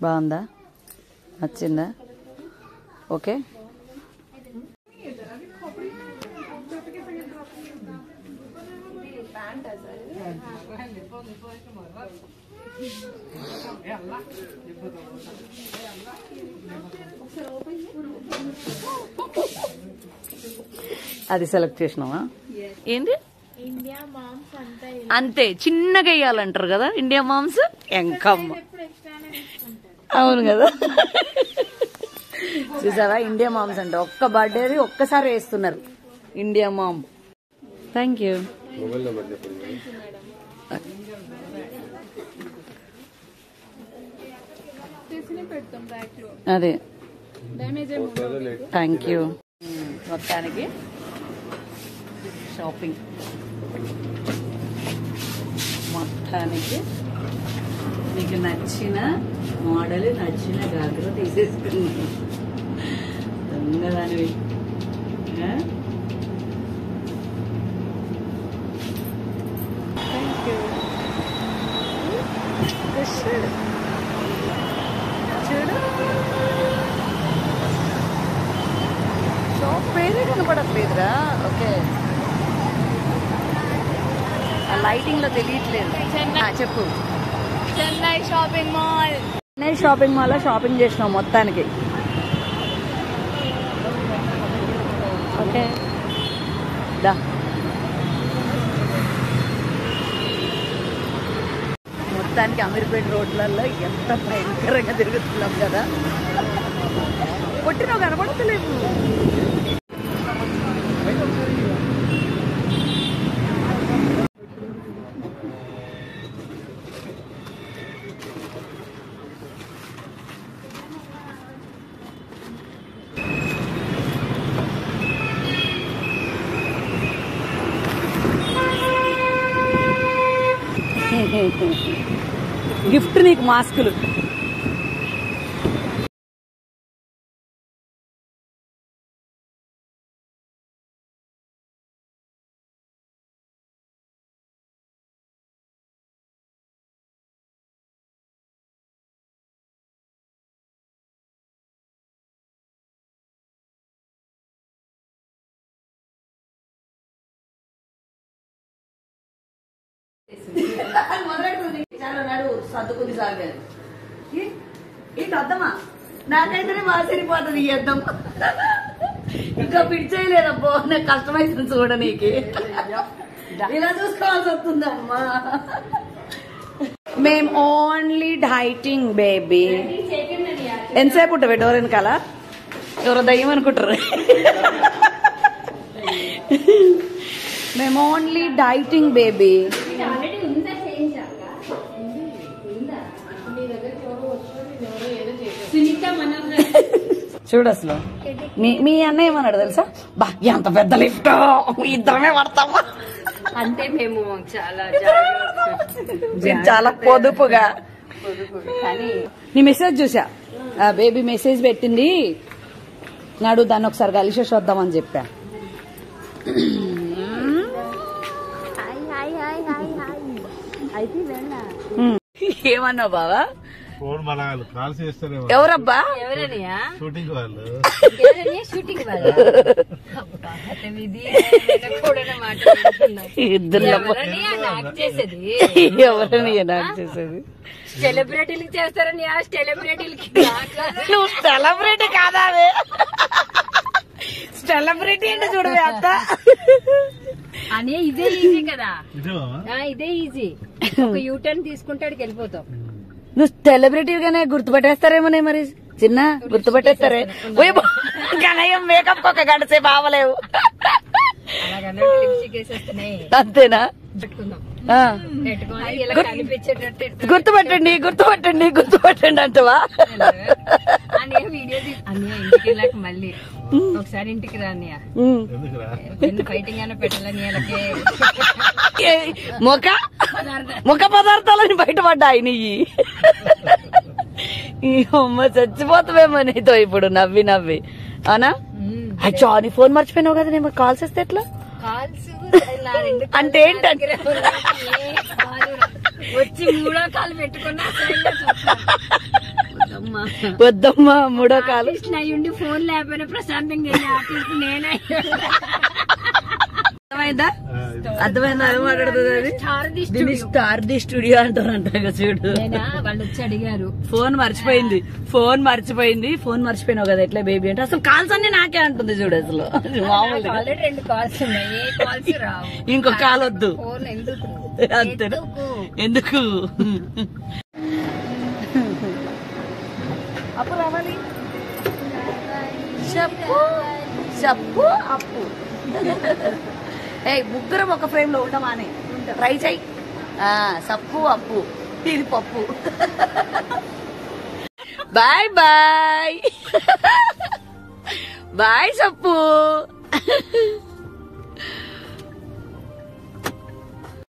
బాగుందా? నచ్చిందా? ఓకే. అది సెలెక్ట్ చేసినావా? ఏంటి అంతే చిన్నగా వేయాలంటారు కదా ఇండియా మామ్స్. ఎంకమ్మ అవును కదా. చూసావా ఇండియా మామ్స్ అంటే ఒక్క బర్త్డేది ఒక్కసారి వేస్తున్నారు ఇండియా మామ్. Thank you. అదే థ్యాంక్ యూ. మొత్తానికి షాపింగ్ మొత్తానికి మీకు నచ్చిన మోడల్ నచ్చిన గాగ్ర తీసేసుకున్నాను. దొంగదానివి. Thank you. చూడు షాప్ పేరే కనపడట్లేదురా. ఓకే లైటింగ్ లో తెలియట్లేదు. చెప్పు. Chennai shopping mall. Chennai shopping mall లో షాపింగ్ చేసినాం మొత్తానికి. ఓకే దా. మొత్తానికి అమీర్పేట రోడ్లలో ఎంత భయంకరంగా తిరుగుతున్నాం కదా. కొట్టినా కనపడతలేవు. గిఫ్ట్ నీకు మాస్కులు. సర్దుకుని సాగారు. ఇది అద్దమా నాకైతేనే బాగా సరిపోతుంది ఈ అద్దం. ఇంకా పిడిచేయలేదబ్బో నాకు కష్టమైతుంది చూడ. నీకు ఇలా చూసుకోవాల్సి వస్తుందమ్మా. మేము ఓన్లీ డైటింగ్ బేబీ. ఎంతసేపు ఉంటావే డోర్ వెనకాల? ఎవరో దయ్యం అనుకుంటారు. మేము ఓన్లీ డైటింగ్ బేబీ. చూడు అసలు మీ అన్న ఏమన్నాడు తెలుసా? బా ఎంత పెద్ద లిఫ్ట్ ఇద్దరమే పడతామా అంటే మేము చాలా పొదుపుగా. నీ మెసేజ్ చూసా. బేబీ మెసేజ్ పెట్టింది నాడు, దాన్ని ఒకసారి కలిసేసి వద్దామని చెప్పా. ఏమన్నావు బావా? ఎవరబ్బా? షూటింగ్ వాళ్ళు. ఇద్దరు ఎవరని నాకు చేసేది? సెలబ్రిటీలకి చేస్తారని. సెలబ్రిటీలకి నువ్వు సెలబ్రిటీ కాదా? సెలబ్రిటీ అంటే చూడవే అత్త. అనే ఇదే ఈజీ కదా. ఇదే ఈజీ. ఒక యూటర్న్ తీసుకుంటాడు వెళ్ళిపోతాం. నువ్వు సెలబ్రిటీగానే గుర్తుపట్టేస్తారేమోనే మరి. చిన్న గుర్తుపట్టేస్తారే. కనయం మేకప్ ఒక గంట సేపు ఆవలేవు. అంతేనా? గుర్తుపట్టండి గుర్తుపట్టండి గుర్తుపట్టండి అంటవా? మళ్ళీ ఒకసారి ఇంటికి రానియా ఫైటింగ్ అయినా పెట్టాలని. ముఖ పదార్థాలని బయటపడ్డాయి నీ. ఈ అమ్మ చచ్చిపోతావేమో నీతో ఇప్పుడు నవ్వి నవ్వి. అవునా? అచ్చా నీ ఫోన్ మర్చిపోయినావు కదా. నేను కాల్స్ వస్తే ఎట్లా? కాల్స్ అంటే ఏంటంటే వచ్చి 3వ కాలు పెట్టుకున్నా వద్దమ్మా 3వ కాలు అయ్యుండి ఫోన్ లేకపోయినా ప్రశాంతంగా ఆర్టిస్ట్ నేనే. అర్థమైందా? అర్థమైందా? ఏం మాట్లాడుతుంది అది? స్టార్ ది స్టూడియో అంటారంట చూడు. వాళ్ళు వచ్చి అడిగారు ఫోన్ మర్చిపోయింది, ఫోన్ మర్చిపోయినావు కదా ఎట్లా బేబీ అంటే అసలు కాల్స్ అన్ని నాకే అంటుంది చూడు. అసలు మామూలుగా ఆల్రెడీ 2 కాల్స్ ఉన్నాయి, ఏ కాల్స్ రావు. ఇంకో కాల్ వద్దు ఫోన్ ఎందుకు అంతే. ఎందుకు అప్పు రావాలి, చెప్పు చెప్పు అప్పు. ముగ్గురం ఒక ఫ్రేమ్ లో ఉంటామని ట్రై చెయ్యి. సప్పు అప్పు ఇది పప్పు. బాయ్ బాయ్ బాయ్ సప్పు.